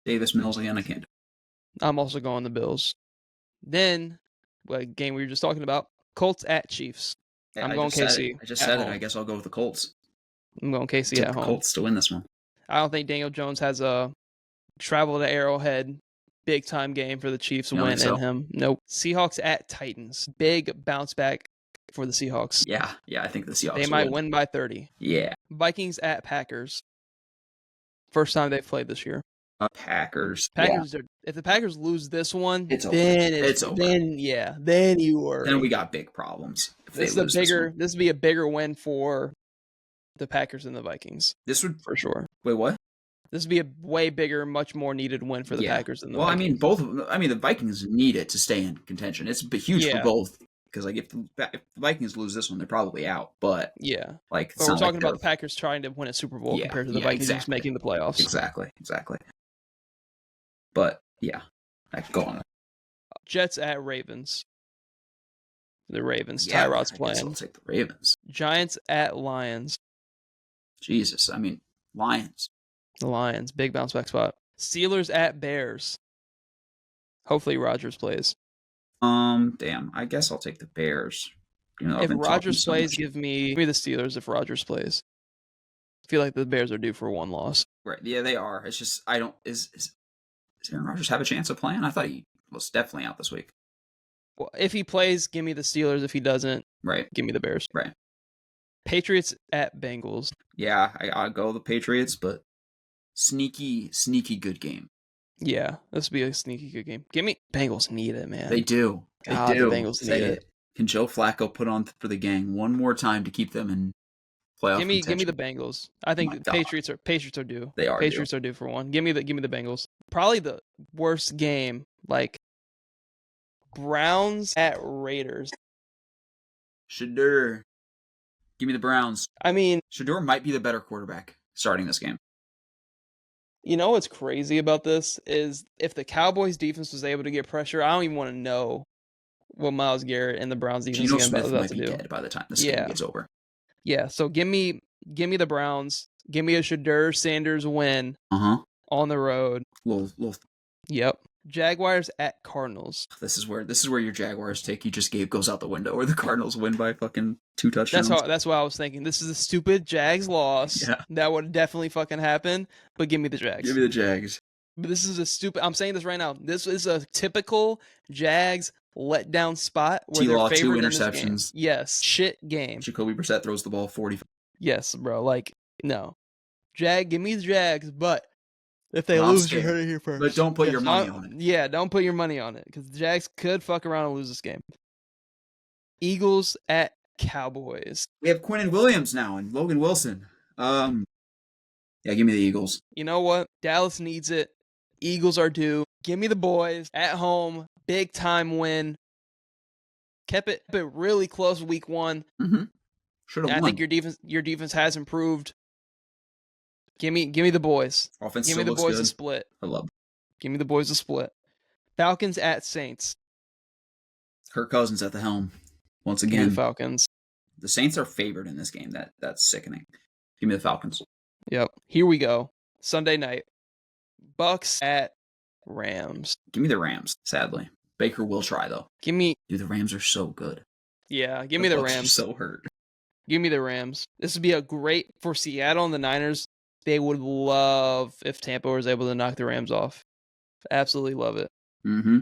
Davis Mills again, I can't. I'm also going the Bills. Then, what game we were just talking about, Colts at Chiefs. Yeah, I'm going KC. I just said it. I guess I'll go with the Colts. I'm going KC at home. Colts to win this one. I don't think Daniel Jones has a travel to Arrowhead big time game for the Chiefs win in him. Nope. Seahawks at Titans. Big bounce back for the Seahawks. Yeah, I think the Seahawks They might win by 30. Yeah. Vikings at Packers. First time they've played this year. Packers. If the Packers lose this one, it's over. Then you are. Then we got big problems. This would be a bigger win for the Packers and the Vikings. This would for sure. Wait, what? This would be a way bigger, much more needed win for the Packers than the Vikings. I mean, both. I mean, the Vikings need it to stay in contention. It's huge for both. Because like if the Vikings lose this one, they're probably out. But but we're talking about the Packers trying to win a Super Bowl compared to the Vikings just making the playoffs. Exactly. But I could go on. Jets at Ravens. The Ravens. Tyrod's playing. I'll take the Ravens. Giants at Lions. Jesus, I mean Lions. The Lions, big bounce back spot. Steelers at Bears. Hopefully Rodgers plays. Damn. I guess I'll take the Bears. If Rodgers plays, give me the Steelers. If Rodgers plays, I feel like the Bears are due for one loss. Right? Yeah, they are. It's just I don't. Is Aaron Rodgers have a chance of playing? I thought he was definitely out this week. Well, if he plays, give me the Steelers. If he doesn't, give me the Bears. Right. Patriots at Bengals. Yeah, I'll go the Patriots, but sneaky good game. Yeah, this would be a sneaky good game. Give me Bengals need it, man. They do. God, they do. The Bengals need it. Can Joe Flacco put on for the gang one more time to keep them in playoff contention? Give me the Bengals. I think the Patriots are due. They are. Patriots are due for one. Give me the Bengals. Probably the worst game, like Browns at Raiders. Shedeur. Give me the Browns. I mean, Shedeur might be the better quarterback starting this game. You know what's crazy about this is if the Cowboys defense was able to get pressure, I don't even want to know what Myles Garrett and the Browns defense Geno Smith about might to be do. dead by the time this game gets over. Yeah, so give me the Browns. Give me a Shedeur Sanders win on the road. Yep. Jaguars at Cardinals. This is where your Jaguars take you just goes out the window, or the Cardinals win by fucking 2 touchdowns. That's what I was thinking. This is a stupid Jags loss. Yeah. That would definitely fucking happen, but give me the Jags. Give me the Jags. But this is a stupid. I'm saying this right now. This is a typical Jags letdown spot where T-Law, they're favored 2 in this interceptions. game. Yes, shit game. Jacoby Brissett throws the ball 40. Yes, bro. Like no, give me the Jags, but. If they lose, you heard it here first. But don't put your money on it. Yeah, don't put your money on it because the Jags could fuck around and lose this game. Eagles at Cowboys. We have Quinnen Williams now and Logan Wilson. Yeah, give me the Eagles. You know what? Dallas needs it. Eagles are due. Give me the boys at home. Big time win. Kept it really close week 1. Mm-hmm. Should have won. I think your defense has improved. Give me the boys. Offense give me the boys a split. I love. Give me the boys a split. Falcons at Saints. Kirk Cousins at the helm once again. Give me the Falcons. The Saints are favored in this game. That's sickening. Give me the Falcons. Yep. Here we go. Sunday night. Bucks at Rams. Give me the Rams. Sadly, Baker will try though. Dude, the Rams are so good. Yeah, give me the Rams. Are so hurt. Give me the Rams. This would be a great for Seattle and the Niners. They would love if Tampa was able to knock the Rams off. Absolutely love it. Mm-hmm.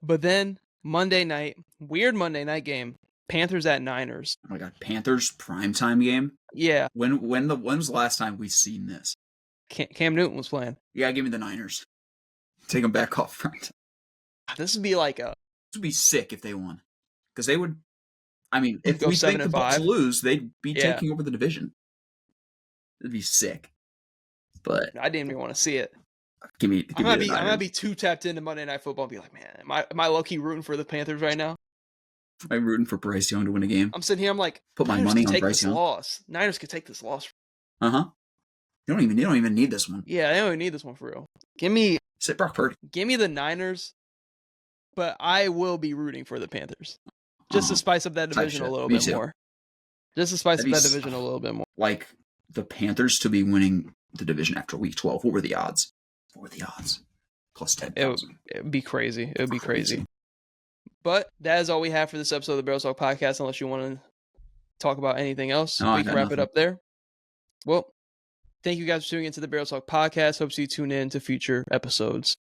But then Monday night, weird Monday night game. Panthers at Niners. Oh my God, Panthers primetime game. Yeah. When's the last time we've seen this? Cam Newton was playing. Yeah, give me the Niners. Take them back off front. This would be like This would be sick if they won, because they would. I mean, if we think the Bucks lose, they'd be taking over the division. It'd be sick. But I didn't even want to see it. I'm gonna be too tapped into Monday Night Football and be like, man, am I low key rooting for the Panthers right now? I'm rooting for Bryce Young to win a game. I'm sitting here. I'm like, put my money on Bryce Young. Niners could take this loss. You don't even need this one. Yeah, they don't even need this one for real. Sit Brock Purdy. Give me the Niners, but I will be rooting for the Panthers. Just to spice up that division a little bit more. Just to spice up that division a little bit more. Like the Panthers to be winning the division after week 12. What were the odds? Plus 10,000. It would be crazy. It would be crazy. But that is all we have for this episode of the Barrel Talk Podcast, unless you want to talk about anything else. We can wrap it up there. Well, thank you guys for tuning into the Barrel Talk Podcast. Hope you tune in to future episodes.